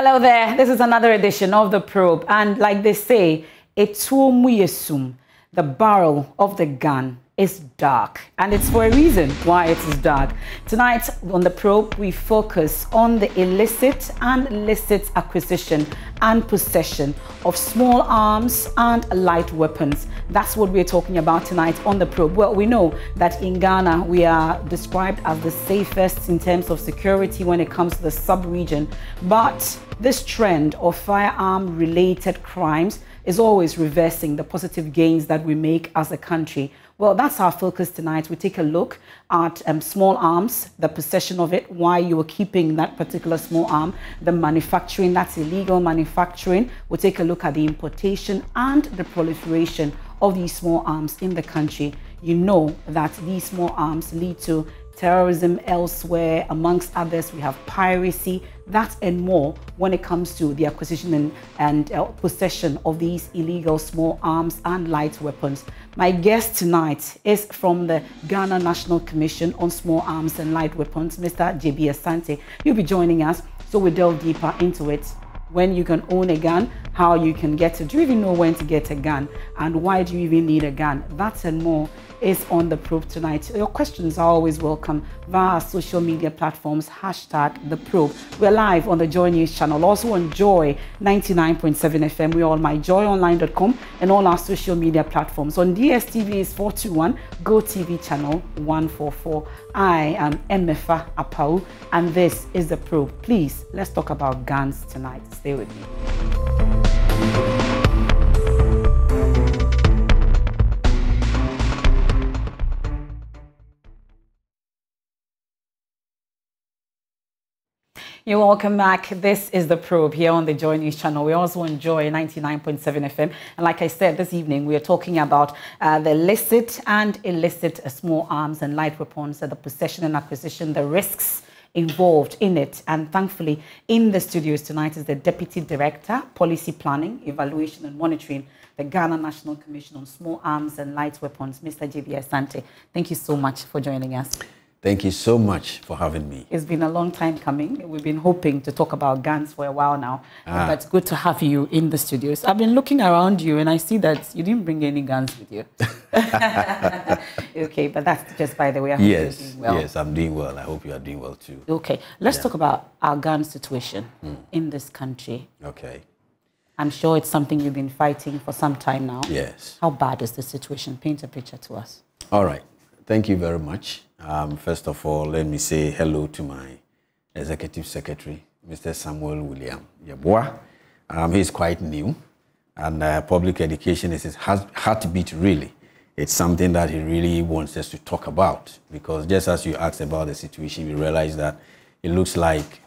Hello there. This is another edition of The Probe. And like they say, the barrel of the gun is dark. And it's for a reason why it is dark. Tonight on The Probe, we focus on the illicit and licit acquisition and possession of small arms and light weapons. That's what we're talking about tonight on The Probe. Well, we know that in Ghana, we are described as the safest in terms of security when it comes to the sub-region. But this trend of firearm-related crimes is always reversing the positive gains that we make as a country. Well, that's our focus tonight. We take a look at small arms, the possession of it, why you are keeping that particular small arm, the manufacturing, that's illegal manufacturing. We'll take a look at the importation and the proliferation of these small arms in the country. You know that these small arms lead to terrorism elsewhere. Amongst others, we have piracy, that and more when it comes to the acquisition and possession of these illegal small arms and light weapons. My guest tonight is from the Ghana National Commission on Small Arms and Light Weapons, Mr. J.B. Asante. You'll be joining us, so we delve deeper into it. When you can own a gun, how you can get it. Do you even know when to get a gun? And why do you even need a gun? That and more is on The Probe tonight. Your questions are always welcome via our social media platforms, #The Probe. We're live on the Joy News channel, also on Joy 99.7 FM. We're on myjoyonline.com and all our social media platforms. On DSTV is 421, GoTV channel 144. I am Emefa Apawu, and this is The Probe. Please, let's talk about guns tonight. Stay with me. You're welcome back. This is The Probe here on the Joy News channel. We also enjoy 99.7 FM. And like I said, this evening, we are talking about the licit and illicit small arms and light weapons, the possession and acquisition, the risks involved in it. And thankfully, in the studios tonight is the Deputy Director, Policy Planning, Evaluation and Monitoring, the Ghana National Commission on Small Arms and Light Weapons, Mr. J.B. Asante. Thank you so much for joining us. Thank you so much for having me. It's been a long time coming. We've been hoping to talk about guns for a while now, but it's good to have you in the studios. I've been looking around you and I see that you didn't bring any guns with you. Okay, but that's just by the way. I hope you're doing well. Yes, I'm doing well. I hope you are doing well too. Okay, let's talk about our gun situation in this country. Okay. I'm sure it's something you've been fighting for some time now. Yes. How bad is the situation? Paint a picture to us. All right. Thank you very much. First of all, let me say hello to my Executive Secretary, Mr. Samuel William Yeboah. He's quite new, and public education is his heartbeat, really. It's something that he really wants us to talk about, because just as you asked about the situation, we realize that it looks like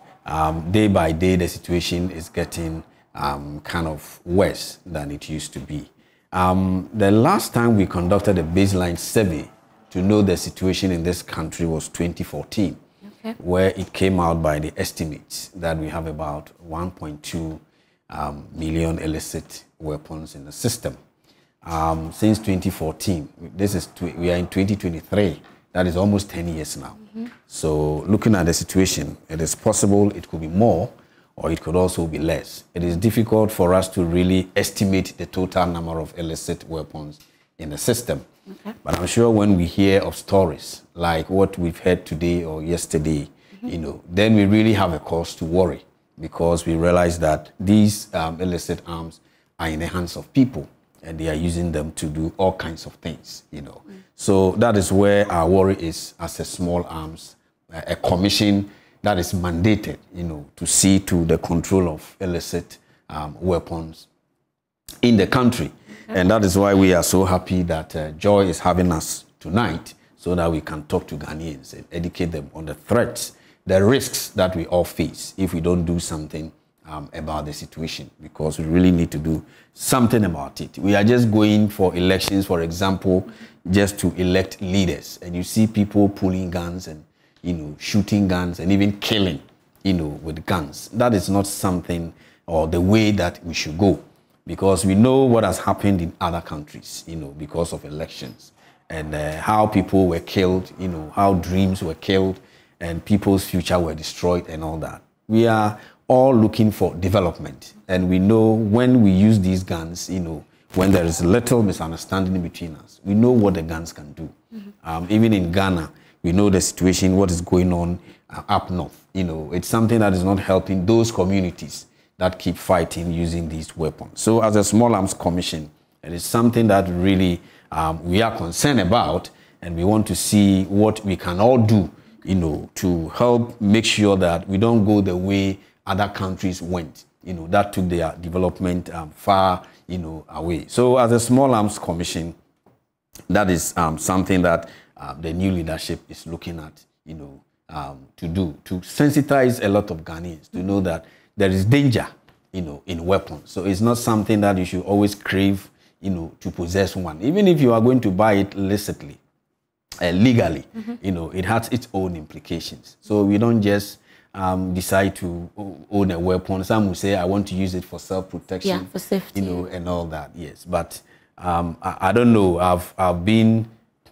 day by day the situation is getting kind of worse than it used to be. The last time we conducted a baseline survey to know the situation in this country was 2014, where it came out by the estimates that we have about 1.2 million illicit weapons in the system. Since 2014, we are in 2023, that is almost 10 years now. So looking at the situation, it is possible it could be more, or it could also be less. It is difficult for us to really estimate the total number of illicit weapons in the system. But I'm sure when we hear of stories like what we've heard today or yesterday, you know, then we really have a cause to worry, because we realize that these illicit arms are in the hands of people and they are using them to do all kinds of things, you know. So that is where our worry is as a small arms, a commission that is mandated, you know, to see to the control of illicit weapons in the country. And that is why we are so happy that Joy is having us tonight, so that we can talk to Ghanaians and educate them on the threats, the risks that we all face if we don't do something about the situation, because we really need to do something about it. We are just going for elections, for example, just to elect leaders. And you see people pulling guns and, you know, shooting guns and even killing, you know, with guns. That is not something or the way that we should go. Because we know what has happened in other countries, you know, because of elections, and how people were killed, you know, how dreams were killed and people's future were destroyed and all that. We are all looking for development. And we know when we use these guns, you know, when there is little misunderstanding between us, we know what the guns can do. Even in Ghana, we know the situation, what is going on up north. You know, it's something that is not helping those communities that keep fighting using these weapons. So as a Small Arms Commission, it is something that really we are concerned about, and we want to see what we can all do, you know, to help make sure that we don't go the way other countries went, you know, that took their development far, you know, away. So as a Small Arms Commission, that is something that the new leadership is looking at, you know, to do, to sensitize a lot of Ghanaians to know that there is danger, you know, in weapons. So it's not something that you should always crave, you know, to possess one. Even if you are going to buy it illicitly, legally, you know, it has its own implications. So we don't just decide to own a weapon. Some will say, I want to use it for self-protection, yeah, for safety, you know, and all that. Yes, but I don't know. I've been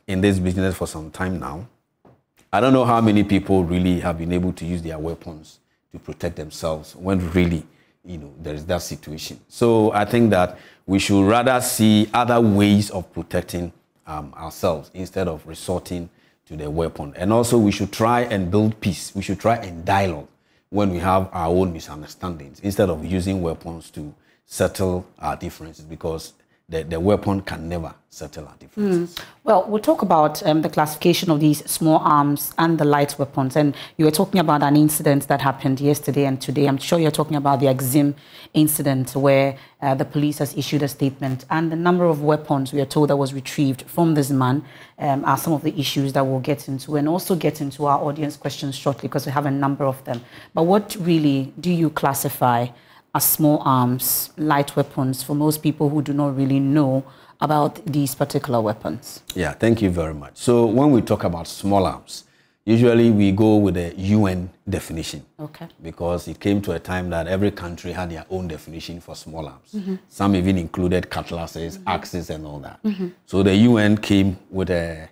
in this business for some time now. I don't know how many people really have been able to use their weapons to protect themselves when really, you know, there is that situation. So I think that we should rather see other ways of protecting ourselves instead of resorting to the weapon. And also we should try and build peace. We should try and dialogue when we have our own misunderstandings instead of using weapons to settle our differences, because the weapon can never settle our differences. Well, we'll talk about the classification of these small arms and the light weapons. And you were talking about an incident that happened yesterday and today. I'm sure you're talking about the Exim incident where the police has issued a statement. And the number of weapons we are told that was retrieved from this man are some of the issues that we'll get into, and also get into our audience questions shortly because we have a number of them. But what really do you classify as small arms, light weapons, for most people who do not really know about these particular weapons? Yeah, thank you very much. So when we talk about small arms, usually we go with the UN definition. Okay. Because it came to a time that every country had their own definition for small arms. Some even included cutlasses, axes, and all that. So the UN came with a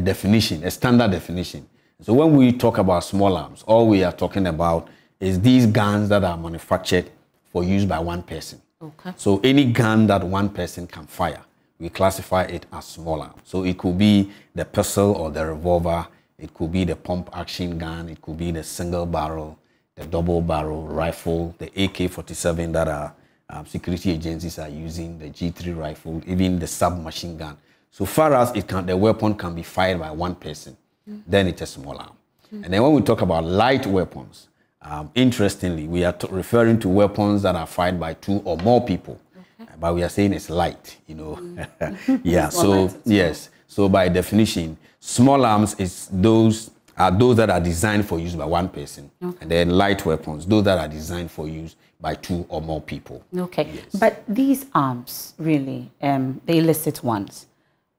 definition, a standard definition. So when we talk about small arms, all we are talking about is these guns that are manufactured for use by one person. Okay. So any gun that one person can fire, we classify it as small arm. So it could be the pistol or the revolver, it could be the pump action gun, it could be the single barrel, the double barrel rifle, the AK-47 that our security agencies are using, the G3 rifle, even the submachine gun. So far as the weapon can be fired by one person, then it's a small arm. And then when we talk about light weapons, interestingly, we are referring to weapons that are fired by 2 or more people, but we are saying it's light, you know. Yeah, so yes, so by definition, small arms is those that are designed for use by one person, and then light weapons, those that are designed for use by 2 or more people. Okay, yes. But these arms, really, the illicit ones,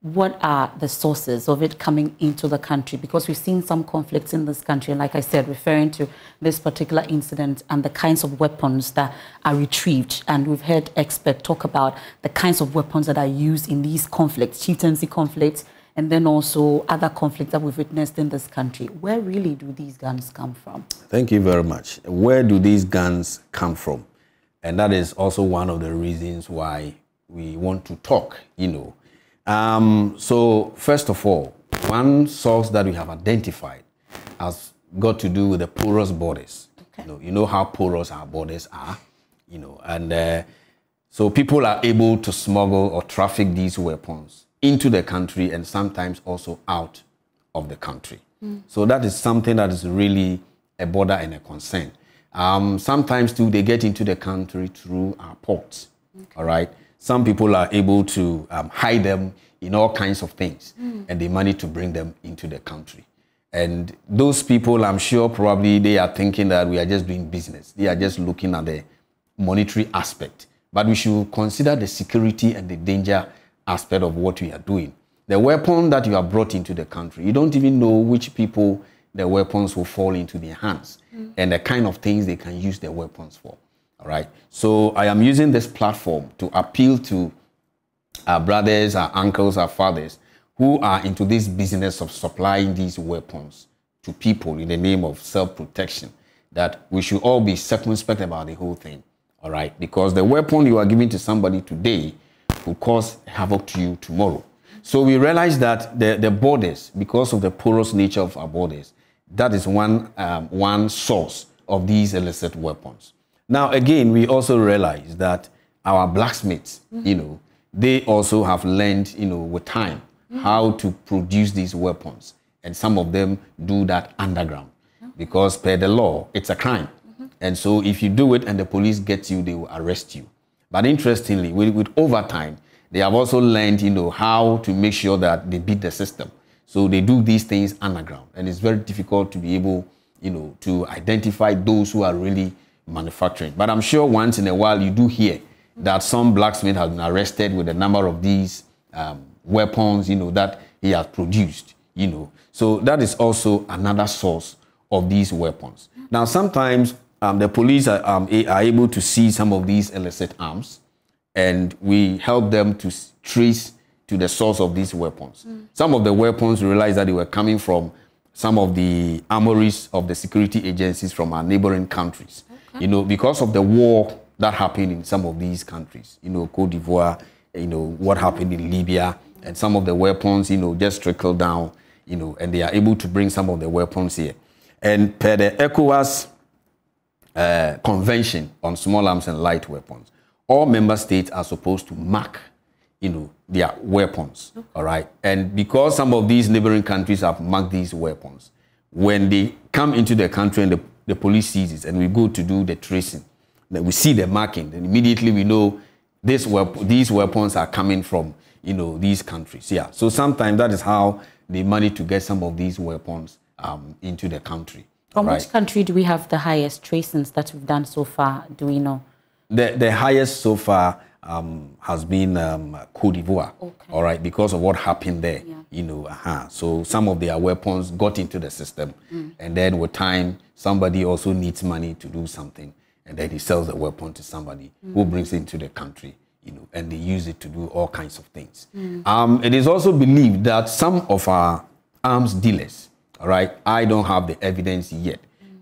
what are the sources of it coming into the country? Because we've seen some conflicts in this country, and like I said, referring to this particular incident and the kinds of weapons that are retrieved. And we've heard experts talk about the kinds of weapons that are used in these conflicts, chieftaincy conflicts, and then also other conflicts that we've witnessed in this country. Where really do these guns come from? Thank you very much. Where do these guns come from? And that is also one of the reasons why we want to talk, you know. So first of all, one source that we have identified has got to do with the porous borders. Okay. You know how porous our borders are, you know, and so people are able to smuggle or traffic these weapons into the country and sometimes also out of the country. So that is something that is really a border and a concern. Sometimes too, they get into the country through our ports, all right? Some people are able to hide them in all kinds of things, and they manage to bring them into the country. And those people, I'm sure, probably they are thinking that we are just doing business. They are just looking at the monetary aspect. But we should consider the security and the danger aspect of what we are doing. The weapon that you have brought into the country, you don't even know which people the weapons will fall into their hands and the kind of things they can use their weapons for. All right. So I am using this platform to appeal to our brothers, our uncles, our fathers who are into this business of supplying these weapons to people in the name of self-protection, that we should all be circumspect about the whole thing, all right? Because the weapon you are giving to somebody today will cause havoc to you tomorrow. So we realize that the borders, because of the porous nature of our borders, that is one source of these illicit weapons. Now, again, we also realize that our blacksmiths, you know, they also have learned, you know, with time, how to produce these weapons. And some of them do that underground because per the law, it's a crime. And so if you do it and the police get you, they will arrest you. But interestingly, with overtime, they have also learned, you know, how to make sure that they beat the system. So they do these things underground. And it's very difficult to be able, you know, to identify those who are really manufacturing. But I'm sure once in a while you do hear that some blacksmith has been arrested with a number of these weapons, you know, that he has produced, you know. So that is also another source of these weapons. Now, sometimes the police are able to see some of these illicit arms, and we help them to trace to the source of these weapons. Some of the weapons, we realized that they were coming from some of the armories of the security agencies from our neighboring countries. You know, because of the war that happened in some of these countries, you know, Cote d'Ivoire, you know, what happened in Libya, and some of the weapons, you know, just trickle down, you know, and they are able to bring some of the weapons here. And per the ECOWAS Convention on Small Arms and Light Weapons, all member states are supposed to mark, you know, their weapons, all right? And because some of these neighboring countries have marked these weapons, when they come into the country and the police sees it and we go to do the tracing, then we see the marking, then immediately we know these weapons are coming from, you know, these countries. Yeah, so sometimes that is how they manage to get some of these weapons into the country. From which country do we have the highest tracings that we've done so far? Do we know? The highest so far has been Cote d'Ivoire, all right, because of what happened there, you know. So some of their weapons got into the system, and then with time, somebody also needs money to do something, and then he sells the weapon to somebody who brings it into the country, you know, and they use it to do all kinds of things. It is also believed that some of our arms dealers, all right, I don't have the evidence yet,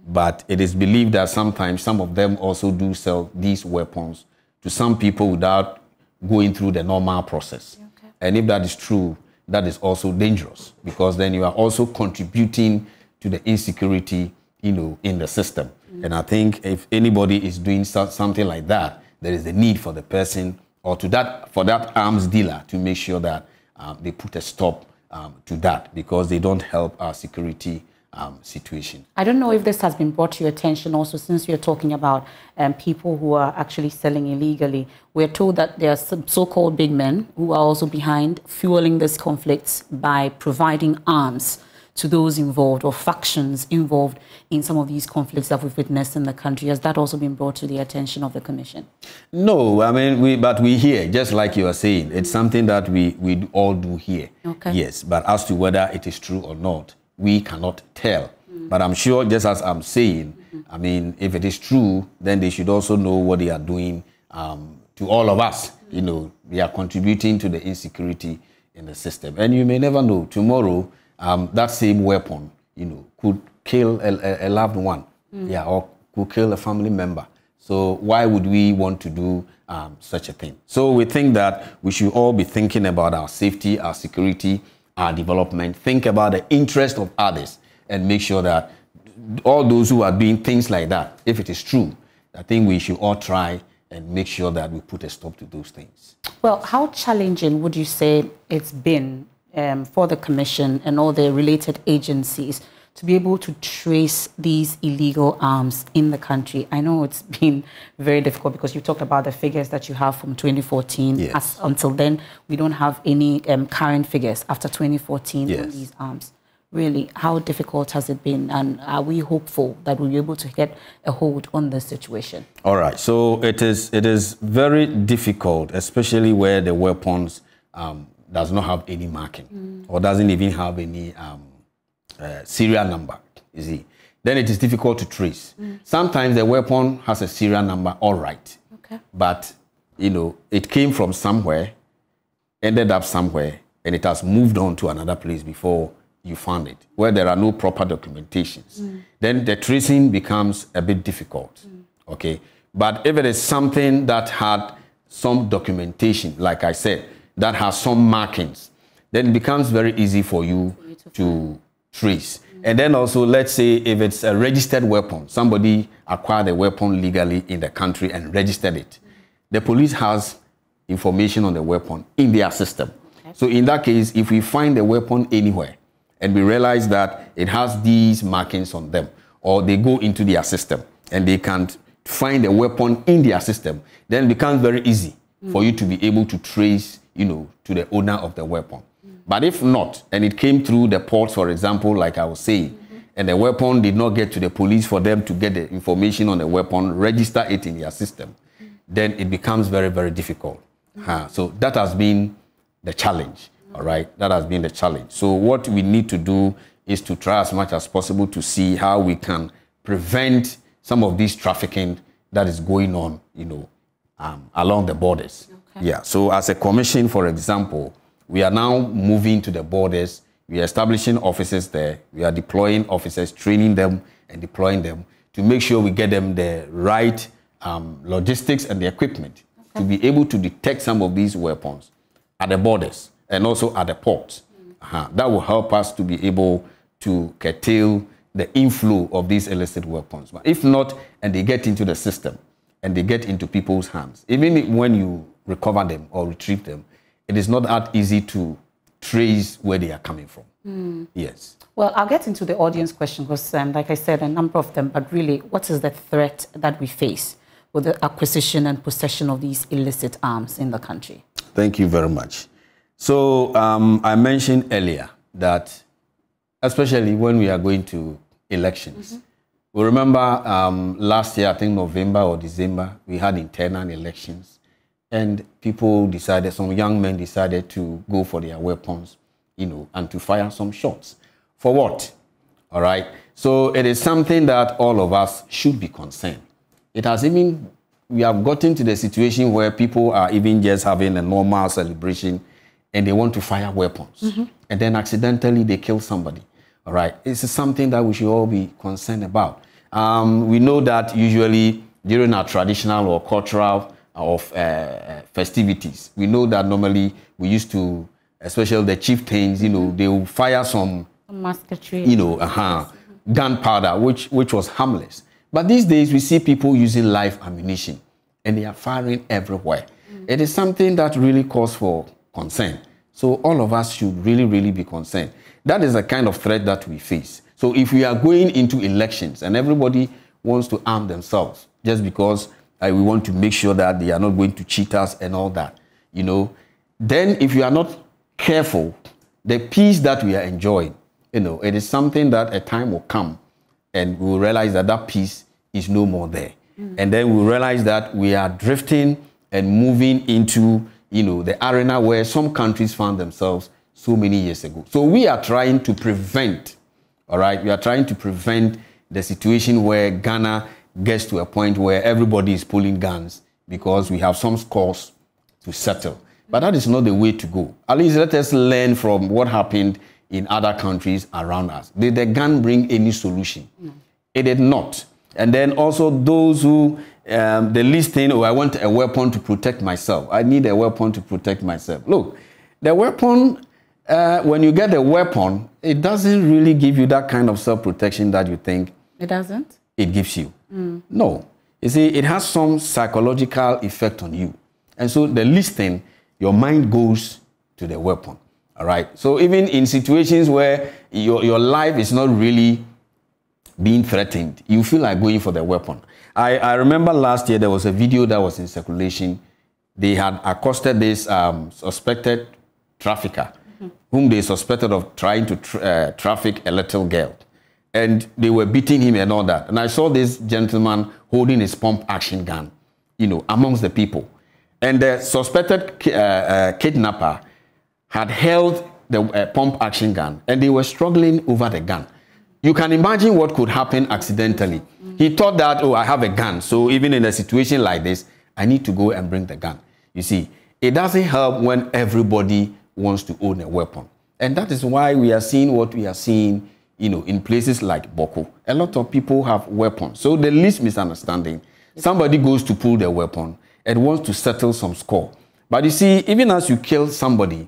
but it is believed that sometimes some of them also do sell these weapons to some people without going through the normal process. And if that is true, that is also dangerous, because then you are also contributing to the insecurity, you know, in the system. And I think if anybody is doing something like that, there is a need for the person or for that arms dealer to make sure that they put a stop to that, because they don't help our security situation. I don't know if this has been brought to your attention also, since you're talking about people who are actually selling illegally. We're told that there are some so-called big men who are also behind fueling these conflicts by providing arms to those involved or factions involved in some of these conflicts that we've witnessed in the country. Has that also been brought to the attention of the Commission? No, I mean, but we hear, just like you are saying, it's something that we all do here. Yes, but as to whether it is true or not, we cannot tell. But I'm sure, just as I'm saying, I mean, if it is true, then they should also know what they are doing to all of us. You know, they are contributing to the insecurity in the system. And you may never know, tomorrow, that same weapon, you know, could kill a loved one, or could kill a family member. So why would we want to do such a thing? So we think that we should all be thinking about our safety, our security, our development, think about the interest of others, and make sure that all those who are doing things like that, if it is true, I think we should all try and make sure that we put a stop to those things. Well, how challenging would you say it's been for the Commission and all the related agencies to be able to trace these illegal arms in the country? I know it's been very difficult, because you talked about the figures that you have from 2014. Yes. Until then, we don't have any current figures after 2014 on these arms. Really, how difficult has it been? And are we hopeful that we'll be able to get a hold on this situation? All right. So it is very difficult, especially where the weapons does not have any marking or doesn't even have any serial number, you see. Then it is difficult to trace. Sometimes the weapon has a serial number, all right. But, you know, it came from somewhere, ended up somewhere, and it has moved on to another place before, you found it, where there are no proper documentations, then the tracing becomes a bit difficult, okay? But if it is something that had some documentation, like I said, that has some markings, then it becomes very easy for you to trace. And then also, let's say if it's a registered weapon, somebody acquired a weapon legally in the country and registered it. The police has information on the weapon in their system. Okay. So in that case, if we find the weapon anywhere and we realize that it has these markings on them, or they go into their system and they can't find a weapon in their system, then it becomes very easy for you to be able to trace, you know, to the owner of the weapon. But if not, and it came through the ports, for example, like I was saying, and the weapon did not get to the police for them to get the information on the weapon, register it in their system, then it becomes very, very difficult. So that has been the challenge, all right? That has been the challenge. So what we need to do is to try as much as possible to see how we can prevent some of this trafficking that is going on, you know, along the borders. Okay. Yeah, so as a commission, for example, we are now moving to the borders. We are establishing offices there. We are deploying officers, training them and deploying them to make sure we get them the right logistics and the equipment to be able to detect some of these weapons at the borders and also at the ports. That will help us to be able to curtail the inflow of these illicit weapons. But if not, and they get into the system and they get into people's hands, even when you recover them or retrieve them, it is not that easy to trace where they are coming from. Yes. Well, I'll get into the audience question because, like I said, a number of them, but really, what is the threat that we face with the acquisition and possession of these illicit arms in the country? Thank you very much. So I mentioned earlier that, especially when we are going to elections, we remember last year, I think November or December, we had internal elections. And people decided, some young men decided to go for their weapons, you know, and to fire some shots. For what? All right. So it is something that all of us should be concerned. It has even, we have gotten to the situation where people are even just having a normal celebration and they want to fire weapons. And then accidentally they kill somebody. All right. It's something that we should all be concerned about. We know that usually during our traditional or cultural of festivities, we know that normally we used to, especially the chieftains, you know, they will fire some musketry, you know, gunpowder, which was harmless. But these days we see people using live ammunition and they are firing everywhere. It is something that really calls for concern. So all of us should really, really be concerned. That is the kind of threat that we face. So if we are going into elections and everybody wants to arm themselves just because we want to make sure that they are not going to cheat us and all that, you know, then if you are not careful, the peace that we are enjoying, you know, it is something that a time will come and we will realize that that peace is no more there. And then we realize that we are drifting and moving into, you know, the arena where some countries found themselves so many years ago. So we are trying to prevent, all right, we are trying to prevent the situation where Ghana gets to a point where everybody is pulling guns because we have some scores to settle. But that is not the way to go. At least let us learn from what happened in other countries around us. Did the gun bring any solution? No. It did not. And then also those who, the listing, oh, I want a weapon to protect myself. I need a weapon to protect myself. Look, the weapon, when you get a weapon, it doesn't really give you that kind of self-protection that you think it doesn't. It gives you. No. You see, it has some psychological effect on you. And so the listing, your mind goes to the weapon. All right. So even in situations where your life is not really being threatened, you feel like going for the weapon. I remember last year there was a video that was in circulation. They had accosted this suspected trafficker, whom they suspected of trying to traffic a little girl. And they were beating him and all that. And I saw this gentleman holding his pump action gun, you know, amongst the people. And the suspected kidnapper had held the pump action gun and they were struggling over the gun. You can imagine what could happen accidentally. He thought that, oh, I have a gun. So even in a situation like this, I need to go and bring the gun. You see, it doesn't help when everybody wants to own a weapon. And that is why we are seeing what we are seeing, you know, in places like Boko. A lot of people have weapons. So the least misunderstanding, somebody goes to pull their weapon and wants to settle some score. But you see, even as you kill somebody,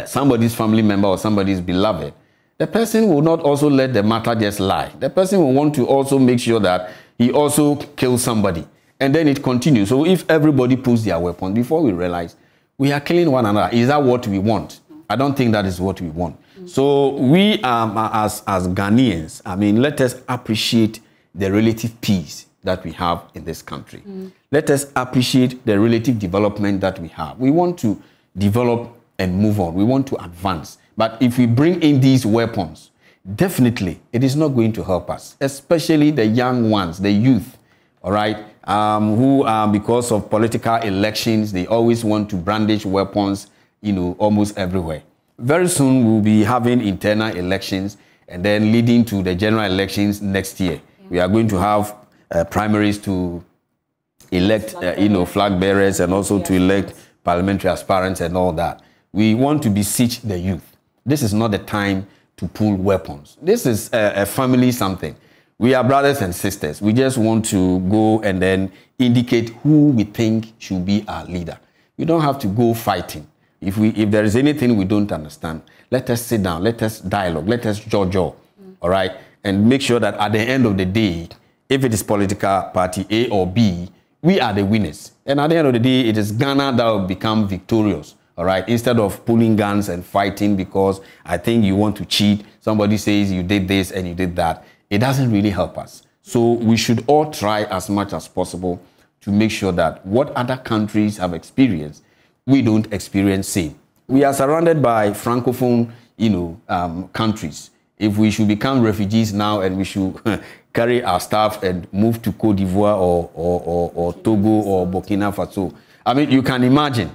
somebody's family member or somebody's beloved, the person will not also let the matter just lie. The person will want to also make sure that he also kills somebody. And then it continues. So if everybody pulls their weapon, before we realize, we are killing one another. Is that what we want? I don't think that is what we want. So we, as Ghanaians, I mean, let us appreciate the relative peace that we have in this country. Let us appreciate the relative development that we have. We want to develop and move on. We want to advance. But if we bring in these weapons, definitely it is not going to help us, especially the young ones, the youth, all right, who, because of political elections, they always want to brandish weapons, you know, almost everywhere. Very soon we'll be having internal elections and then leading to the general elections next year. We are going to have primaries to elect, you know, flag bearers and also to elect parliamentary aspirants and all that. We want to beseech the youth. This is not the time to pull weapons. This is a family something. We are brothers and sisters. We just want to go and then indicate who we think should be our leader. We don't have to go fighting. If there is anything we don't understand, let us sit down, let us dialogue, let us jaw, all right? And make sure that at the end of the day, if it is political party A or B, we are the winners. And at the end of the day, it is Ghana that will become victorious, all right? Instead of pulling guns and fighting because I think you want to cheat, somebody says you did this and you did that, it doesn't really help us. So we should all try as much as possible to make sure that what other countries have experienced, we don't experience same. We are surrounded by francophone, you know, countries. If we should become refugees now and we should carry our stuff and move to Cote d'Ivoire or Togo or Burkina Faso, I mean, you can imagine.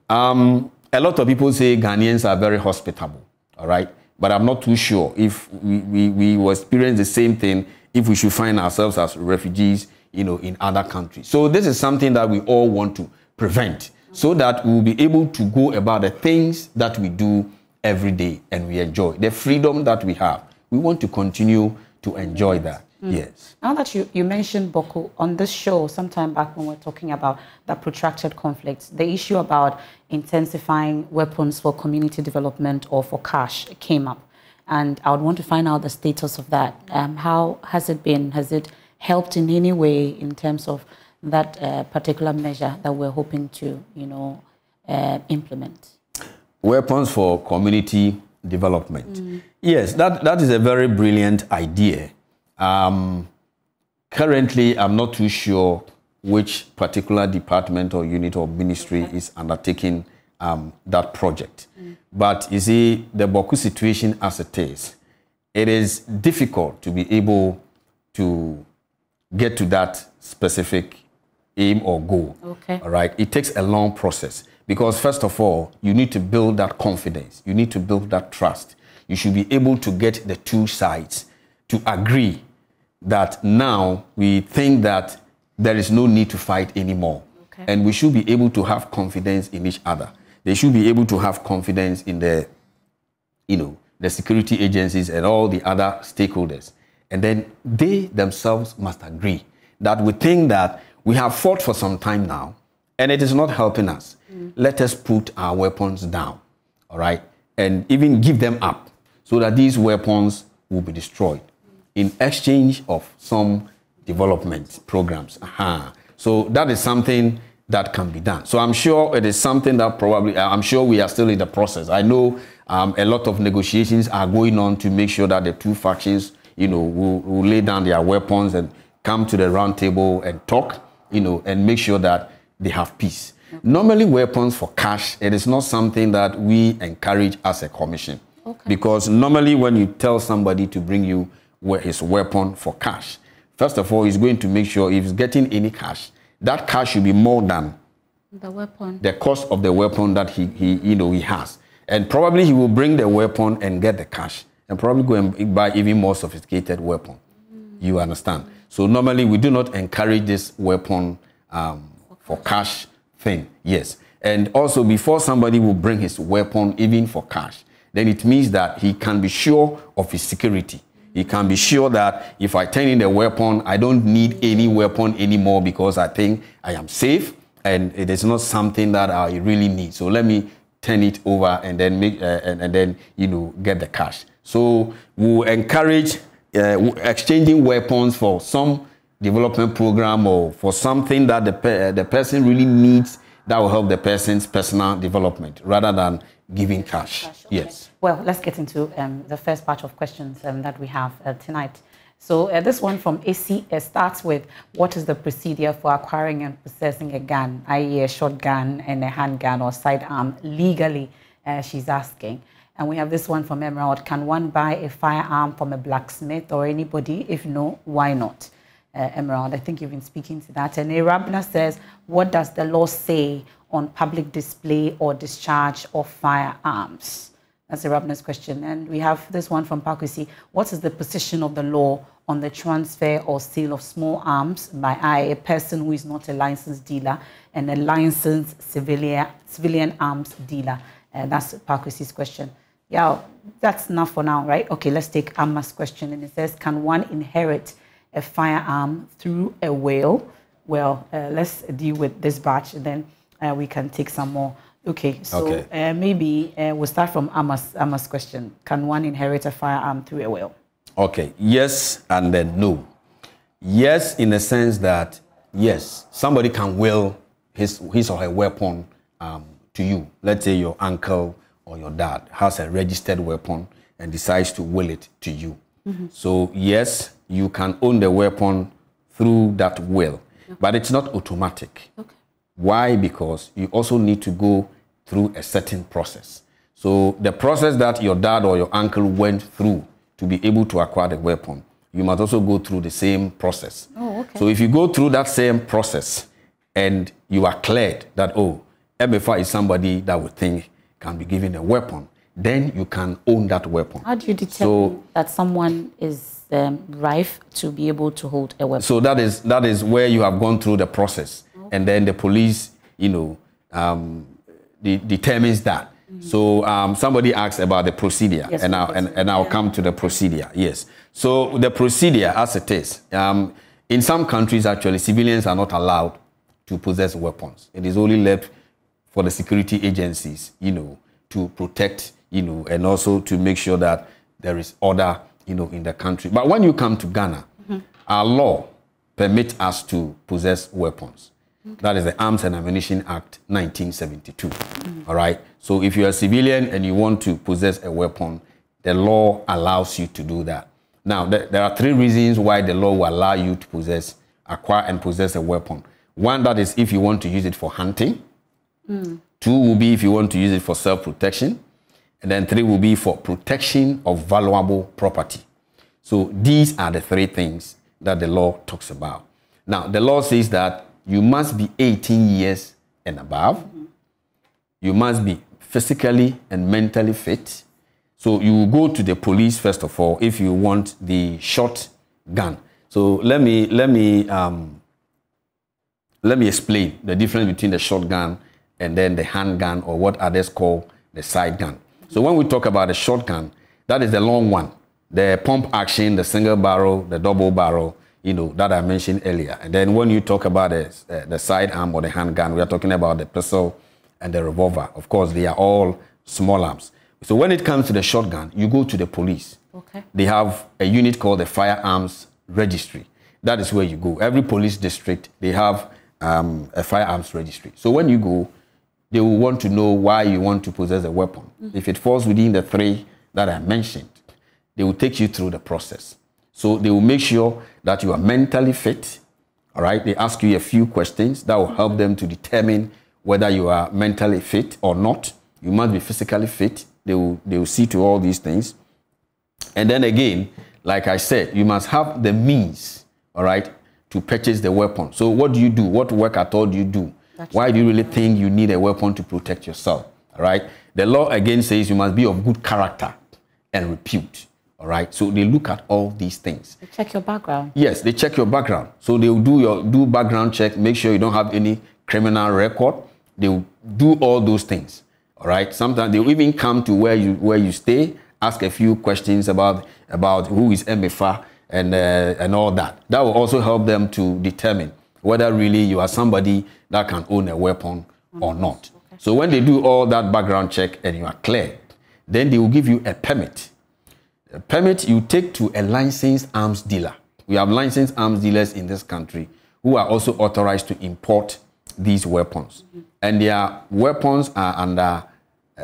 A lot of people say Ghanaians are very hospitable, all right? But I'm not too sure if we will experience the same thing if we should find ourselves as refugees, you know, in other countries. So this is something that we all want to prevent, so that we'll be able to go about the things that we do every day and we enjoy. The freedom that we have, we want to continue to enjoy that. Yes. Now that you mentioned Boko, on this show, sometime back when we were talking about the protracted conflicts, the issue about intensifying weapons for community development or for cash came up. And I would want to find out the status of that. How has it been? Has it helped in any way in terms of that particular measure that we're hoping to, you know, implement? Weapons for community development. Yes, that is a very brilliant idea. Currently, I'm not too sure which particular department or unit or ministry is undertaking that project. But you see, the Boko situation as it is difficult to be able to get to that specific aim or goal. Okay. All right. It takes a long process because first of all, you need to build that confidence. You need to build that trust. You should be able to get the two sides to agree that now we think that there is no need to fight anymore. Okay. And we should be able to have confidence in each other. They should be able to have confidence in the, you know, the security agencies and all the other stakeholders. And then they themselves must agree that we think that we have fought for some time now and it is not helping us. Let us put our weapons down, all right? And even give them up so that these weapons will be destroyed in exchange of some development programs. So that is something that can be done. So I'm sure it is something that probably, I'm sure we are still in the process. I know a lot of negotiations are going on to make sure that the two factions, you know, will lay down their weapons and come to the round table and talk, you know, and make sure that they have peace. Okay. Normally weapons for cash, it is not something that we encourage as a commission. Okay. Because normally when you tell somebody to bring you his weapon for cash, first of all, he's going to make sure if he's getting any cash, that cash should be more than the weapon, the cost of the weapon that he has. And probably he will bring the weapon and get the cash and probably go and buy even more sophisticated weapon. You understand? So normally we do not encourage this weapon for cash thing. Yes. And also before somebody will bring his weapon even for cash, then it means that he can be sure of his security. He can be sure that if I turn in a weapon, I don't need any weapon anymore because I think I am safe and it is not something that I really need. So let me turn it over and then make and then get the cash. So we'll encourage exchanging weapons for some development program or for something that the person really needs that will help the person's personal development rather than giving cash. Okay. Yes. Well, let's get into the first part of questions that we have tonight. So this one from AC starts with, what is the procedure for acquiring and possessing a gun, i.e. a shotgun and a handgun or sidearm legally, she's asking. And we have this one from Emerald. Can one buy a firearm from a blacksmith or anybody? If no, why not? Emerald, I think you've been speaking to that. And Arabna says, what does the law say on public display or discharge of firearms? That's Arabna's question. And we have this one from Pakwisi. What is the position of the law on the transfer or sale of small arms by a person who is not a licensed dealer and a licensed civilian arms dealer? That's Pakwisi's question. Yeah, that's enough for now, right? Okay, let's take Amma's question. And it says, can one inherit a firearm through a will? Well, let's deal with this batch, and then we can take some more. Okay, so maybe we'll start from Amma's question. Can one inherit a firearm through a will? Okay, yes and then no. Yes, in the sense that, yes, somebody can will his or her weapon to you. Let's say your uncle or your dad has a registered weapon and decides to will it to you. Mm-hmm. So, yes, you can own the weapon through that will, but it's not automatic. Okay. Why? Because you also need to go through a certain process. So the process that your dad or your uncle went through to be able to acquire the weapon, you must also go through the same process. Oh, okay. So if you go through that same process and you are cleared that, oh, Emefa is somebody that we think can be given a weapon, then you can own that weapon. How do you determine that someone is rife to be able to hold a weapon? So that is where you have gone through the process. Okay. And then the police, determines that. Mm-hmm. So somebody asked about the procedure, yes, and I'll come to the procedure. Yes. So the procedure, as it is, in some countries actually, civilians are not allowed to possess weapons. It is only left for the security agencies, to protect, and also to make sure that there is order, in the country. But when you come to Ghana, mm-hmm. our law permits us to possess weapons. Okay. That is the Arms and Ammunition Act 1972. Mm-hmm. All right. So if you're a civilian and you want to possess a weapon, the law allows you to do that. Now, there are three reasons why the law will allow you to acquire and possess a weapon. One, that is if you want to use it for hunting. Mm. Two will be if you want to use it for self-protection. And then three will be for protection of valuable property. So these are the three things that the law talks about. Now, the law says that you must be 18 years and above. Mm-hmm. You must be physically and mentally fit. So you go to the police, first of all, if you want the shotgun. So let me explain the difference between the shotgun and then the handgun, or what others call the side gun. So when we talk about the shotgun, that is the long one, the pump action, the single barrel, the double barrel, that I mentioned earlier. And then when you talk about the sidearm or the handgun, we are talking about the pistol and the revolver. Of course, they are all small arms. So when it comes to the shotgun, you go to the police. Okay. They have a unit called the Firearms Registry. That is where you go. Every police district, they have a firearms registry. So when you go, they will want to know why you want to possess a weapon. Mm-hmm. If it falls within the three that I mentioned, they will take you through the process. So they will make sure that you are mentally fit. All right. They ask you a few questions that will help them to determine whether you are mentally fit or not. You must be physically fit. They will see to all these things. And then again, like I said, you must have the means, all right, to purchase the weapon. So what do you do? What work at all do you do? Why do you really think you need a weapon to protect yourself? All right. The law again says you must be of good character and repute. All right. So they look at all these things. They check your background. Yes, they check your background. So they will do background check, make sure you don't have any criminal record. They will do all those things. All right. Sometimes they will even come to where you stay, ask a few questions about who is Emefa and all that. That will also help them to determine whether really you are somebody that can own a weapon or not. Okay. So when they do all that background check and you are clear, then they will give you a permit. A permit you take to a licensed arms dealer. We have licensed arms dealers in this country who are also authorized to import these weapons. And their weapons are under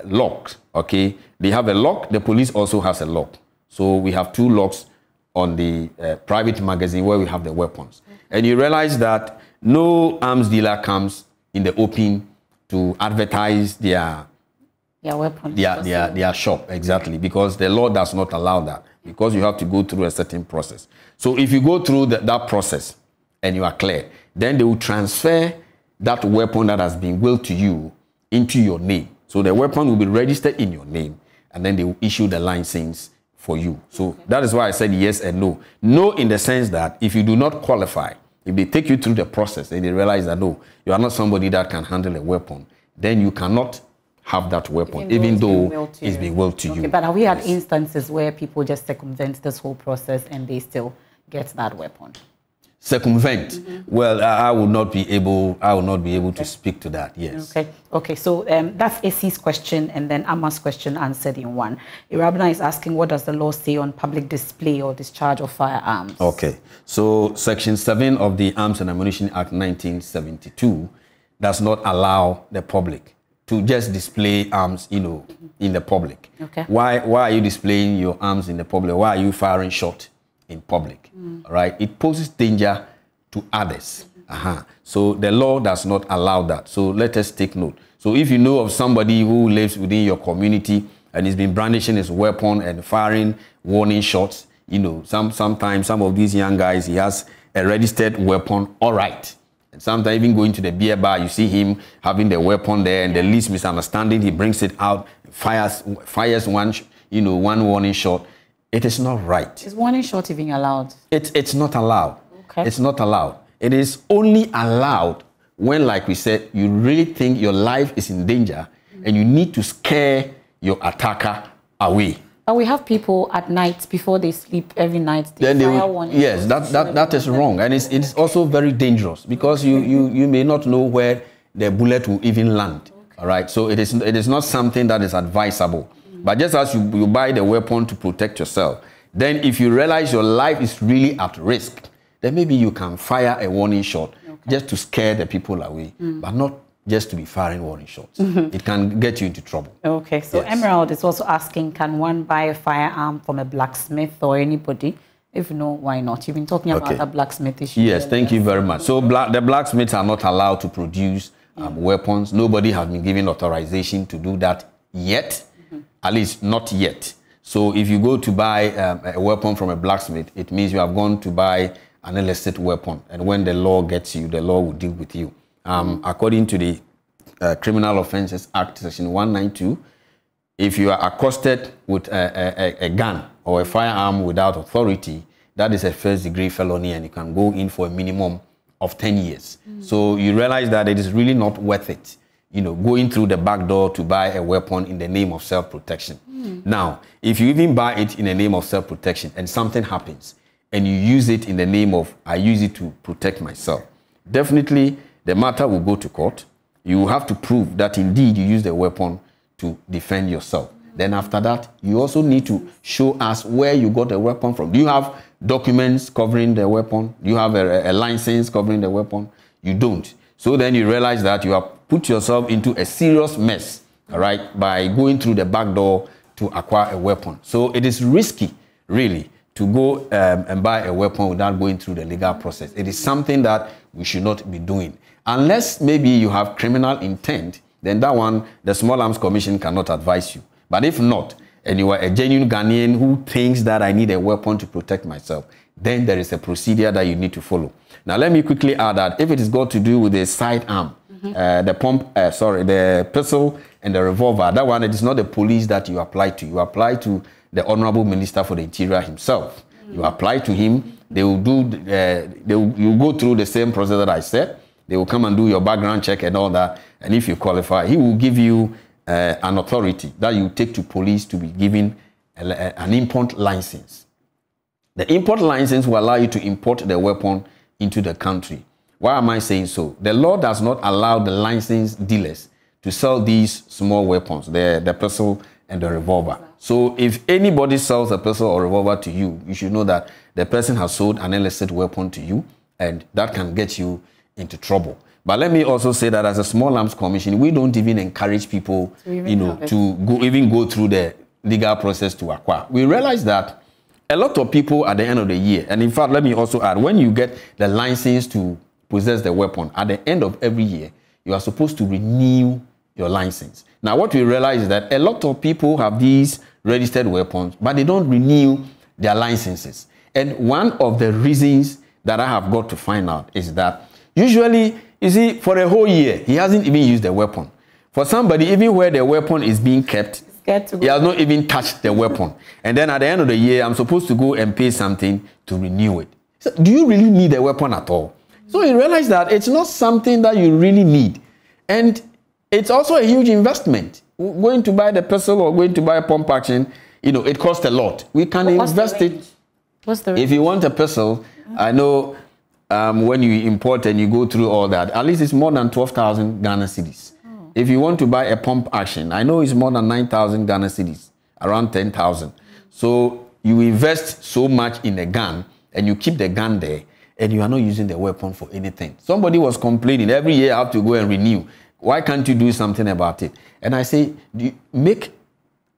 locks, okay? They have a lock. The police also has a lock. So we have 2 locks on the private magazine where we have the weapons. Okay. And you realize that no arms dealer comes in the open to advertise their weapons, their shop, exactly, because the law does not allow that, because you have to go through a certain process. So if you go through that process and you are clear, then they will transfer that weapon that has been willed to you into your name. So the weapon will be registered in your name, and then they will issue the license for you. So okay. That is why I said yes and no. No in the sense that if you do not qualify, if they take you through the process and they realize that no, you are not somebody that can handle a weapon, then you cannot have that weapon, even though it's been willed to you. But have we had instances where people just circumvent this whole process and they still get that weapon? Circumvent? Well, I will not be able to speak to that. Yes. Okay. So that's AC's question, and then Ama's question answered in one. Irabna is asking, what does the law say on public display or discharge of firearms? Okay. So Section 7 of the Arms and Ammunition Act 1972 does not allow the public to just display arms, in the public. Okay. Why are you displaying your arms in the public? Why are you firing shots in public? All right. It poses danger to others. So the law does not allow that. So let us take note. So if you know of somebody who lives within your community and he's been brandishing his weapon and firing warning shots, sometimes some of these young guys, he has a registered weapon, all right. And sometimes even going to the beer bar, you see him having the weapon there, and the least misunderstanding, he brings it out, fires one warning shot. It is not right. Is warning shot even allowed? It's not allowed. Okay. It's not allowed. It is only allowed when, like we said, you really think your life is in danger and you need to scare your attacker away. But we have people at night before they sleep every night. Yes, that is wrong, and it's also very dangerous because you may not know where the bullet will even land. Okay. All right, so it is not something that is advisable. But just as you buy the weapon to protect yourself, then if you realize your life is really at risk, then maybe you can fire a warning shot just to scare the people away, but not just to be firing warning shots. It can get you into trouble. Okay, so yes. Emerald is also asking, can one buy a firearm from a blacksmith or anybody? If no, why not? You've been talking about a blacksmith issue. Yes, thank you very much. So the blacksmiths are not allowed to produce weapons. Nobody has been given authorization to do that yet, at least not yet. So if you go to buy a weapon from a blacksmith, it means you have gone to buy an illicit weapon. And when the law gets you, the law will deal with you. According to the Criminal Offences Act, Section 192, if you are accosted with a gun or a firearm without authority, that is a first-degree felony, and you can go in for a minimum of 10 years. So you realize that it is really not worth it, going through the back door to buy a weapon in the name of self-protection. Now, if you even buy it in the name of self-protection and something happens, and you use it in the name of, I use it to protect myself, definitely the matter will go to court. You will have to prove that indeed you use the weapon to defend yourself. Then after that, you also need to show us where you got the weapon from. Do you have documents covering the weapon? Do you have a license covering the weapon? You don't. So then you realize that you have put yourself into a serious mess, all right, by going through the back door to acquire a weapon. So it is risky, really, to go and buy a weapon without going through the legal process. It is something that we should not be doing. Unless maybe you have criminal intent, then that one, the Small Arms Commission cannot advise you. But if not, and you are a genuine Ghanaian who thinks that I need a weapon to protect myself, then there is a procedure that you need to follow. Now, let me quickly add that if it is got to do with the sidearm, the pistol and the revolver, that one, it is not the police that you apply to. You apply to the Honorable Minister for the Interior himself. You apply to him. They will you go through the same process that I said. They will come and do your background check and all that. And if you qualify, he will give you an authority that you take to police to be given an import license. The import license will allow you to import the weapon into the country. Why am I saying so? The law does not allow the licensed dealers to sell these small weapons, the pistol and the revolver. So if anybody sells a pistol or revolver to you, you should know that the person has sold an illicit weapon to you, and that can get you into trouble. But let me also say that as a Small Arms Commission, we don't even encourage people, to go through the legal process to acquire. We realize that a lot of people at the end of the year, and in fact, let me also add, when you get the license to possess the weapon, at the end of every year, you are supposed to renew your license. Now, what we realize is that a lot of people have these registered weapons, but they don't renew their licenses. And one of the reasons that I have got to find out is that usually, you see, for a whole year, he hasn't even used the weapon. For somebody, even where the weapon is being kept, he has not even touched the weapon. And then at the end of the year, I'm supposed to go and pay something to renew it. So do you really need the weapon at all? So you realize that it's not something that you really need. And it's also a huge investment. Going to buy the pistol or going to buy a pump action, it costs a lot. We can invest it. What's the range? If you want a pistol, I know when you import and you go through all that, at least it's more than 12,000 Ghana cedis. If you want to buy a pump action, I know it's more than 9,000 Ghana cedis, around 10,000. So you invest so much in a gun and you keep the gun there and you are not using the weapon for anything. Somebody was complaining, every year I have to go and renew. Why can't you do something about it? And I say, make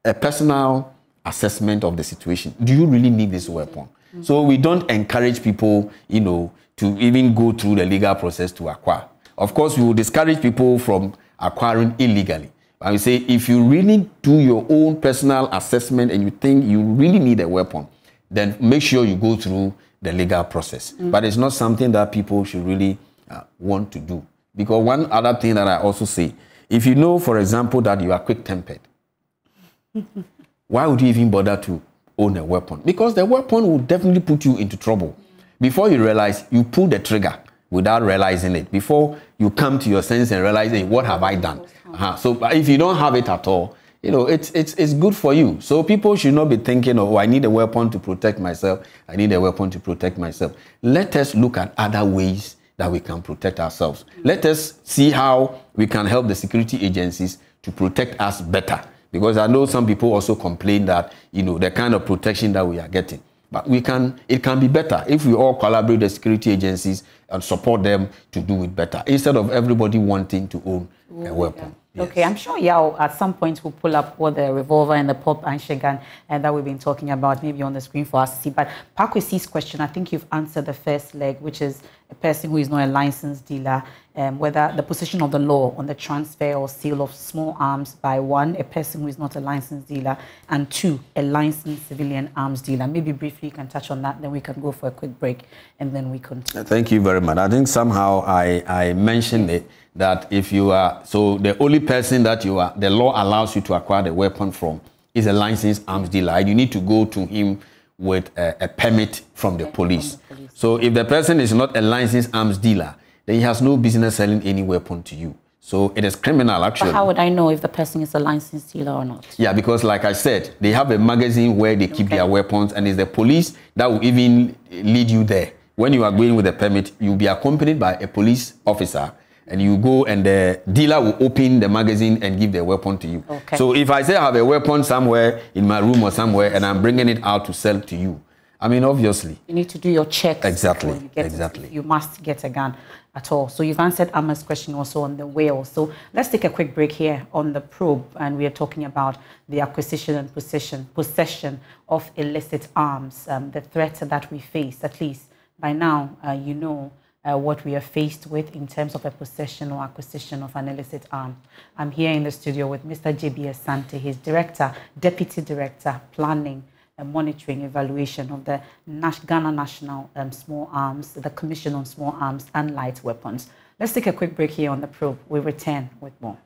a personal assessment of the situation. Do you really need this weapon? So we don't encourage people, to even go through the legal process to acquire. Of course, we will discourage people from acquiring illegally. I would say if you really do your own personal assessment and you think you really need a weapon, then make sure you go through the legal process. But it's not something that people should really want to do. Because one other thing that I also say, if you know, for example, that you are quick-tempered, why would you even bother to own a weapon? Because the weapon will definitely put you into trouble. Before you realize, you pull the trigger without realizing it. Before you come to your sense and realize, hey, what have I done? So if you don't have it at all, it's good for you. So people should not be thinking, oh, I need a weapon to protect myself. I need a weapon to protect myself. Let us look at other ways that we can protect ourselves. Let us see how we can help the security agencies to protect us better. Because I know some people also complain that, the kind of protection that we are getting. But it can be better if we all collaborate the security agencies and support them to do it better, instead of everybody wanting to own a weapon. Yes. Okay, I'm sure Yao at some point will pull up what the revolver and the pop and gun and that we've been talking about maybe on the screen for us to see. But Pakwesi's question, I think you've answered the first leg, which is a person who is not a licensed dealer, whether the position of the law on the transfer or sale of small arms by one, a person who is not a licensed dealer, and two, a licensed civilian arms dealer. Maybe briefly you can touch on that, then we can go for a quick break and then we continue. Thank you very much. I think somehow I mentioned it, that if you are, so the only person that the law allows you to acquire the weapon from is a licensed arms dealer. And you need to go to him with a permit from the police. So if the person is not a licensed arms dealer, then he has no business selling any weapon to you. So it is criminal, actually. But how would I know if the person is a licensed dealer or not? Yeah, because like I said, they have a magazine where they keep their weapons, and it's the police that will even lead you there. When you are going with a permit, you'll be accompanied by a police officer, and you go and the dealer will open the magazine and give the weapon to you. Okay. So if I say I have a weapon somewhere in my room or somewhere and I'm bringing it out to sell to you, I mean, obviously. You need to do your checks. Exactly. Exactly. You must get a gun at all. So you've answered Amma's question also on the whale. So let's take a quick break here on the probe. And we are talking about the acquisition and possession of illicit arms, the threat that we face. At least by now, you know what we are faced with in terms of a possession or acquisition of an illicit arm. I'm here in the studio with Mr. J.B. Asante, his Deputy Director, Planning, Monitoring, Evaluation of the Ghana National Small Arms, the Commission on Small Arms and Light Weapons. Let's take a quick break here on the probe. We return with more.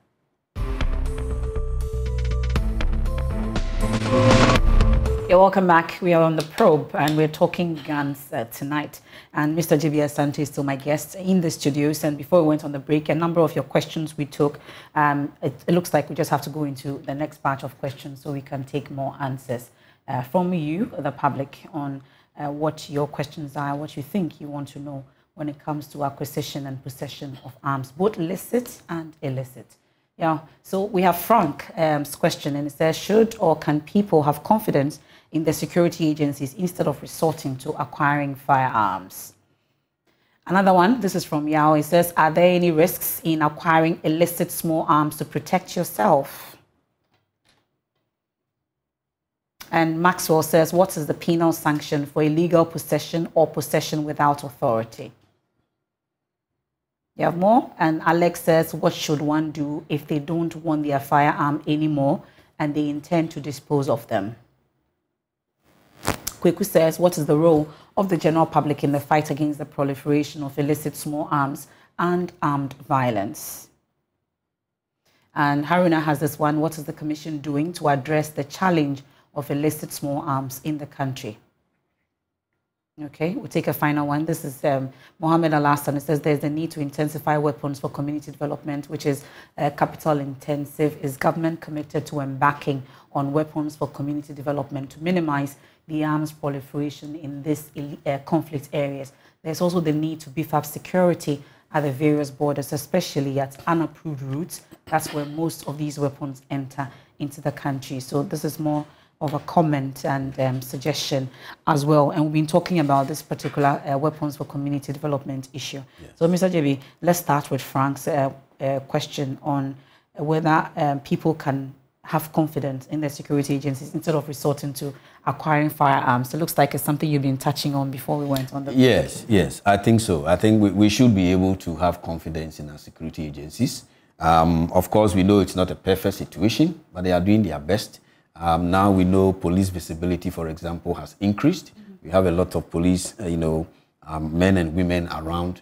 You're welcome back. We are on the probe and we're talking guns tonight. And Mr. J.B. Asante is still my guest in the studios. And before we went on the break, a number of your questions we took. It looks like we just have to go into the next batch of questions so we can take more answers from you, the public, on what your questions are, what you think you want to know when it comes to acquisition and possession of arms, both licit and illicit. Yeah, so we have Frank's question, and it says, should or can people have confidence in the security agencies instead of resorting to acquiring firearms? Another one, this is from Yao, it says, are there any risks in acquiring illicit small arms to protect yourself? And Maxwell says, what is the penal sanction for illegal possession or possession without authority? You have more? And Alex says, what should one do if they don't want their firearm anymore and they intend to dispose of them? Kweku says, what is the role of the general public in the fight against the proliferation of illicit small arms and armed violence? And Haruna has this one, what is the Commission doing to address the challenge of illicit small arms in the country? Okay, we'll take a final one. This is Mohammed Al-Hassan. It says there's a need to intensify weapons for community development, which is capital intensive. Is government committed to embarking on weapons for community development to minimize the arms proliferation in these conflict areas? There's also the need to beef up security at the various borders, especially at unapproved routes. That's where most of these weapons enter into the country. So this is more of a comment and suggestion as well. And we've been talking about this particular weapons for community development issue. Yes. So, Mr. JB, let's start with Frank's question on whether people can have confidence in their security agencies instead of resorting to acquiring firearms. It looks like it's something you've been touching on before we went on the Yes, I think so. I think we should be able to have confidence in our security agencies. Of course, we know it's not a perfect situation, but they are doing their best. Now we know police visibility, for example, has increased. We have a lot of police, men and women around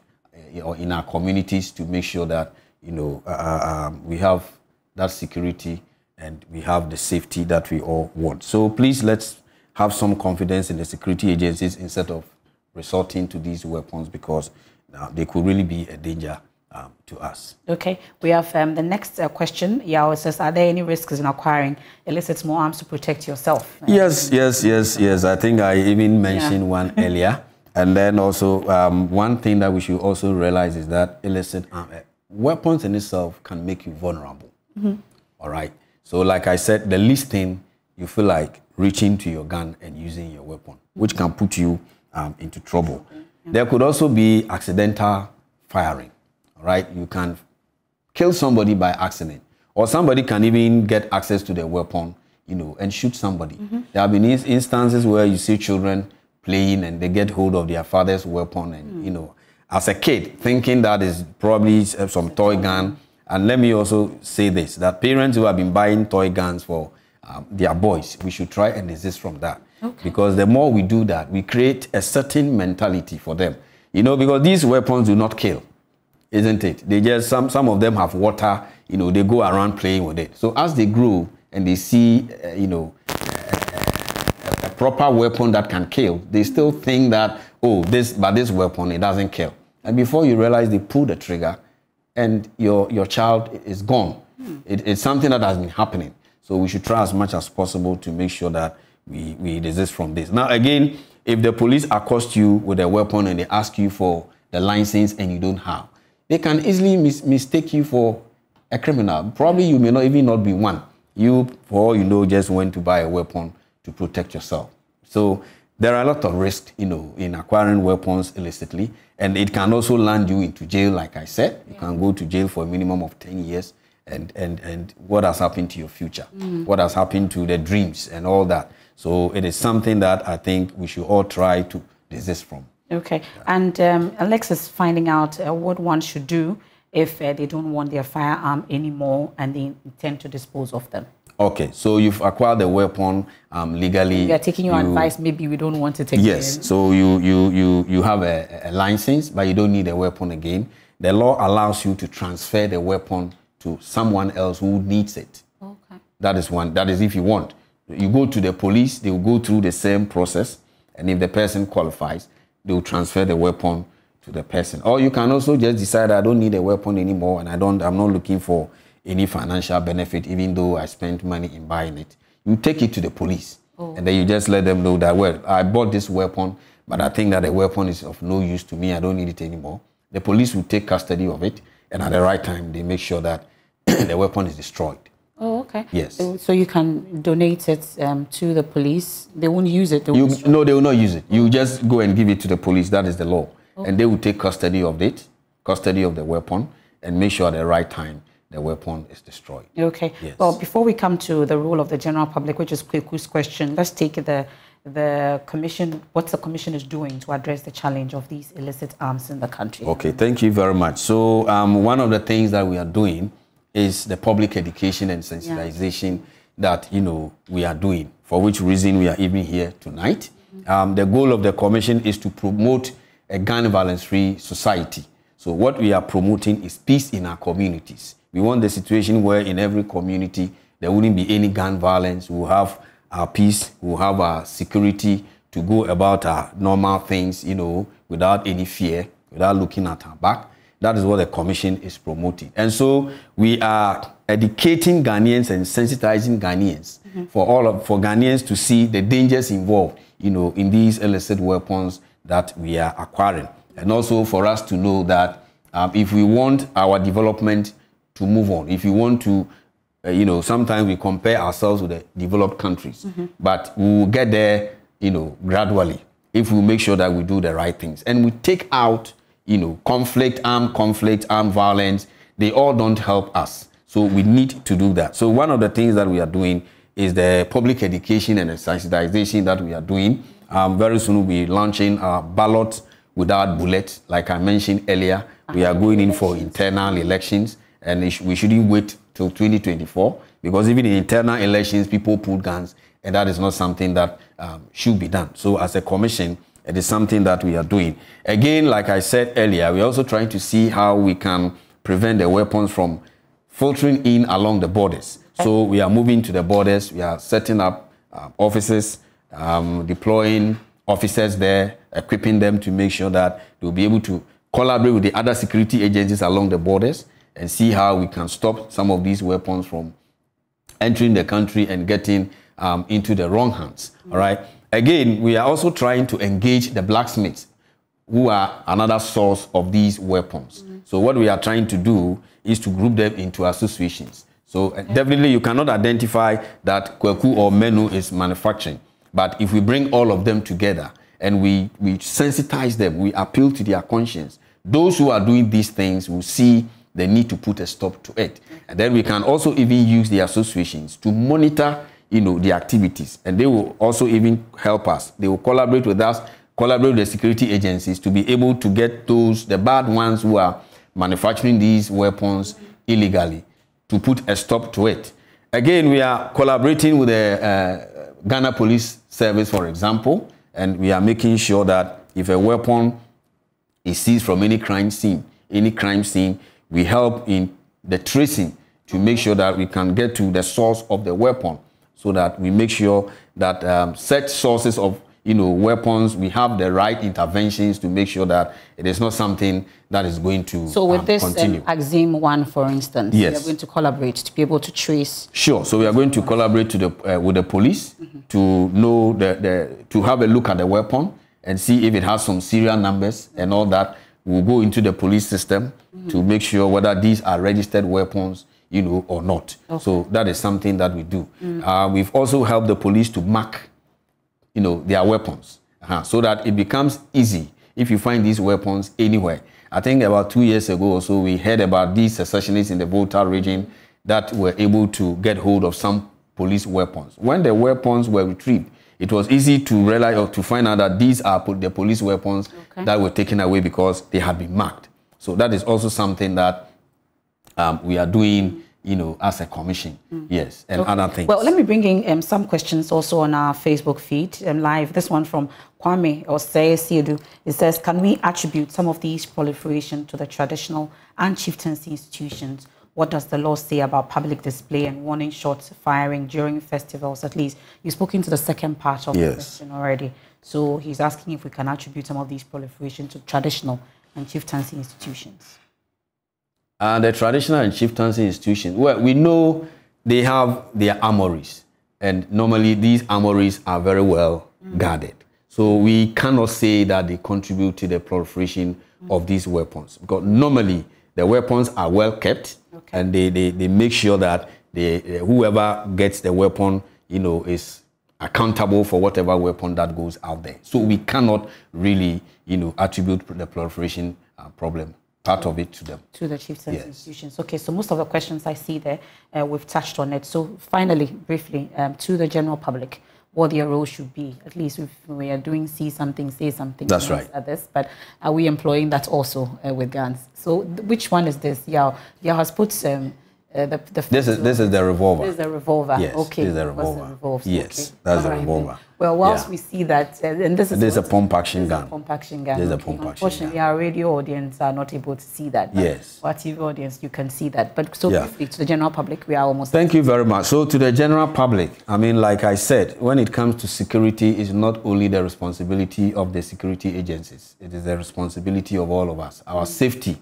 in our communities to make sure that, we have that security and we have the safety that we all want. So please, let's have some confidence in the security agencies instead of resorting to these weapons, because they could really be a danger to us. Okay, we have the next question. Yao says, are there any risks in acquiring illicit small arms to protect yourself? Yes. I think I even mentioned one earlier. And then also one thing that we should also realize is that illicit weapons in itself can make you vulnerable. All right. So like I said, the least thing you feel like reaching to your gun and using your weapon, which can put you into trouble. There could also be accidental firing. Right, you can kill somebody by accident, or somebody can even get access to their weapon, and shoot somebody. There have been instances where you see children playing and they get hold of their father's weapon, and as a kid, thinking that is probably some toy gun. And let me also say this: that parents who have been buying toy guns for their boys, we should try and desist from that, because the more we do that, we create a certain mentality for them, because these weapons do not kill. Isn't it? They just, some of them have water, they go around playing with it. So as they grow and they see, a proper weapon that can kill, they still think that, this weapon, it doesn't kill. And before you realize, they pull the trigger and your child is gone. It's something that has been happening. So we should try as much as possible to make sure that we desist from this. Now, again, if the police accost you with a weapon and they ask you for the license and you don't have, they can easily mistake you for a criminal. Probably you may not even not be one. You, for all you know, just went to buy a weapon to protect yourself. So there are a lot of risks, in acquiring weapons illicitly. And it can also land you into jail, like I said. You can go to jail for a minimum of 10 years. And what has happened to your future? What has happened to the dreams and all that? So it is something that I think we should all try to desist from. Okay, and Alex is finding out what one should do if they don't want their firearm anymore and they intend to dispose of them. Okay, so you've acquired the weapon legally. We are taking your advice. Maybe we don't want to take it. Yes, so you have a license, but you don't need a weapon again. The law allows you to transfer the weapon to someone else who needs it. Okay. That is one. That is if you want. You go to the police, they will go through the same process, and if the person qualifies, they will transfer the weapon to the person. Or you can also just decide, I don't need a weapon anymore, and I'm not looking for any financial benefit, even though I spent money in buying it. You take it to the police, and then you just let them know that, well, I bought this weapon, but I think that the weapon is of no use to me. I don't need it anymore. The police will take custody of it, and at the right time, they make sure that the weapon is destroyed. Oh, okay. Yes. So you can donate it to the police. They won't use it. No, they will not use it. You just go and give it to the police. That is the law. Okay. And they will take custody of it, custody of the weapon, and make sure at the right time the weapon is destroyed. Okay. Yes. Well, before we come to the role of the general public, which is Kweku's question, let's take the commission, what the commission is doing to address the challenge of these illicit arms in the country. Okay, thank you very much. So one of the things that we are doing is the public education and sensitization that, we are doing, for which reason we are even here tonight. The goal of the commission is to promote a gun violence-free society. So what we are promoting is peace in our communities. We want the situation where in every community there wouldn't be any gun violence. We'll have our peace, we'll have our security to go about our normal things, without any fear, without looking at our back. That is what the commission is promoting. And so we are educating Ghanaians and sensitizing Ghanaians for Ghanaians to see the dangers involved, in these illicit weapons that we are acquiring. And also for us to know that if we want our development to move on, if we want to, sometimes we compare ourselves with the developed countries, but we will get there, gradually, if we make sure that we do the right things. And we take out conflict, armed violence, they all don't help us. So we need to do that. So one of the things that we are doing is the public education and sensitization that we are doing. Very soon we'll be launching our ballot without bullets. Like I mentioned earlier, we are going in for internal elections, and we shouldn't wait till 2024, because even in internal elections, people pull guns, and that is not something that should be done. So as a commission, it is something that we are doing. Again, like I said earlier, we're also trying to see how we can prevent the weapons from filtering in along the borders. So we are moving to the borders. We are setting up offices, deploying officers there, equipping them to make sure that they'll be able to collaborate with the other security agencies along the borders and see how we can stop some of these weapons from entering the country and getting into the wrong hands. All right. Again, we are also trying to engage the blacksmiths, who are another source of these weapons. So what we are trying to do is to group them into associations. So definitely you cannot identify that Kweku or Menu is manufacturing. But if we bring all of them together and we sensitize them, we appeal to their conscience, those who are doing these things will see the need to put a stop to it. And then we can also even use the associations to monitor the activities, and they will also even help us. They will collaborate with us, collaborate with the security agencies to be able to get the bad ones who are manufacturing these weapons illegally, to put a stop to it. Again, we are collaborating with the Ghana Police Service, for example, and we are making sure that if a weapon is seized from any crime scene, we help in the tracing to make sure that we can get to the source of the weapon, so that we make sure that such sources of weapons, we have the right interventions to make sure that it is not something that is going to So with this continue. Axim one, for instance, yes, we are going to collaborate to be able to trace. Sure. So we are going to collaborate with the police to know to have a look at the weapon and see if it has some serial numbers and all that. We'll go into the police system to make sure whether these are registered weapons, or not. Okay. So that is something that we do. We've also helped the police to mark, their weapons, so that it becomes easy if you find these weapons anywhere. I think about 2 years ago or so, we heard about these secessionists in the Volta region that were able to get hold of some police weapons. When the weapons were retrieved, it was easy to realize or to find out that these are the police weapons that were taken away because they had been marked. So that is also something that we are doing, as a commission. Yes, and other things. Well, let me bring in some questions also on our Facebook feed live. This one from Kwame Osei. It says, can we attribute some of these proliferation to the traditional and chieftaincy institutions What does the law say about public display and warning shots firing during festivals? At least you've spoken to the second part of the question already. So he's asking if we can attribute some of these proliferation to traditional and chieftaincy institutions. The traditional and chieftaincy institutions, well, we know they have their armories. And normally these armories are very well guarded. So we cannot say that they contribute to the proliferation of these weapons. Because normally the weapons are well kept, and they make sure that whoever gets the weapon, you know, is accountable for whatever weapon that goes out there. So we cannot really, you know, attribute the proliferation problem, part of it, to them. To the chieftaincy institutions. Okay, so most of the questions I see there, we've touched on it. So finally, briefly, to the general public, what their role should be. At least if we are doing see something, say something. That's right. This, but are we employing that also with guns? So which one is this? Yeah, has put this is the revolver. This is the revolver. Yes. Okay. This is the revolver. Yes. Okay. That's the revolver. Well, whilst we see that, and this is a pump action gun. Pump action gun. This is a pump action gun. Unfortunately, our radio audience are not able to see that. Yes. Our TV audience, you can see that. But so briefly, to the general public, we are almost. Thank you very much. So to the general public, I mean, like I said, when it comes to security, it's not only the responsibility of the security agencies. It is the responsibility of all of us. Our safety,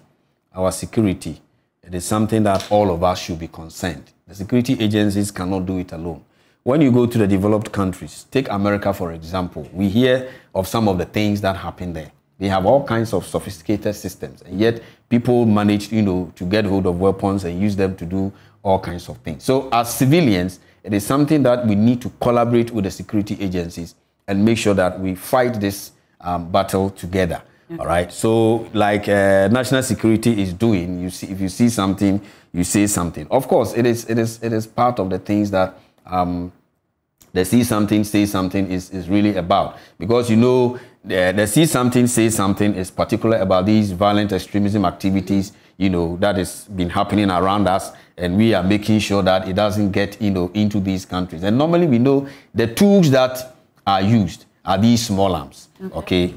our security, it is something that all of us should be concerned. The security agencies cannot do it alone. When you go to the developed countries, take America for example, we hear of some of the things that happen there. They have all kinds of sophisticated systems, and yet people manage, you know, to get hold of weapons and use them to do all kinds of things. So as civilians, it is something that we need to collaborate with the security agencies and make sure that we fight this battle together. All right. So like national security is doing, you see, if you see something, you say something. Of course, it is part of the things that the see something, say something is really about. Because, you know, the see something, say something is particular about these violent extremism activities, you know, that has been happening around us. And we are making sure that it doesn't get, you know, into these countries. And normally we know the tools that are used are these small arms. Okay.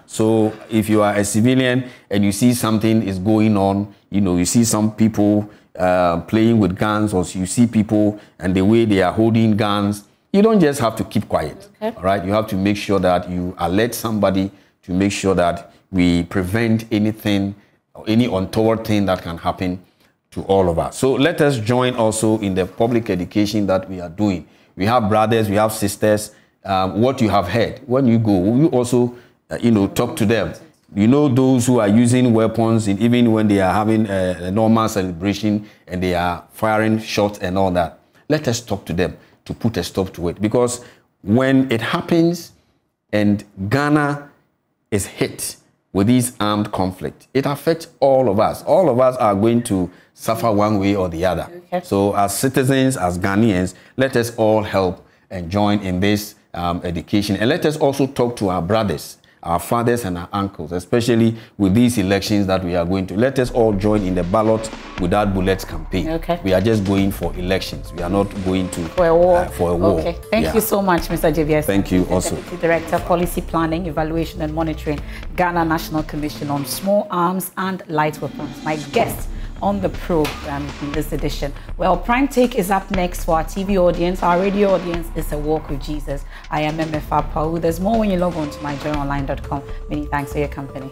So if you are a civilian and you see something is going on, you know, you see some people playing with guns, or you see people and the way they are holding guns, you don't just have to keep quiet. All right. You have to make sure that you alert somebody to make sure that we prevent anything or any untoward thing that can happen to all of us. So let us join also in the public education that we are doing. We have brothers, we have sisters. What you have heard, when you go, you also, you know, talk to them. You know, those who are using weapons, and even when they are having a normal celebration and they are firing shots and all that, let us talk to them to put a stop to it. Because when it happens and Ghana is hit with this armed conflict, it affects all of us. All of us are going to suffer one way or the other. So as citizens, as Ghanaians, let us all help and join in this education. And let us also talk to our brothers, our fathers and our uncles, especially with these elections that we are going to. Let us all join in the ballot without bullets campaign. We are just going for elections. We are not going to for a war. Okay. Thank you so much, Mr. JVS. Thank you also. Deputy Director, Policy Planning, Evaluation and Monitoring, Ghana National Commission on Small Arms and Light Weapons. My guest on the program in this edition. Well, Prime Take is up next for our TV audience. Our radio audience is A Walk with Jesus. I am Emefa Apawu. There's more when you log on to myjournalonline.com. Many thanks for your company.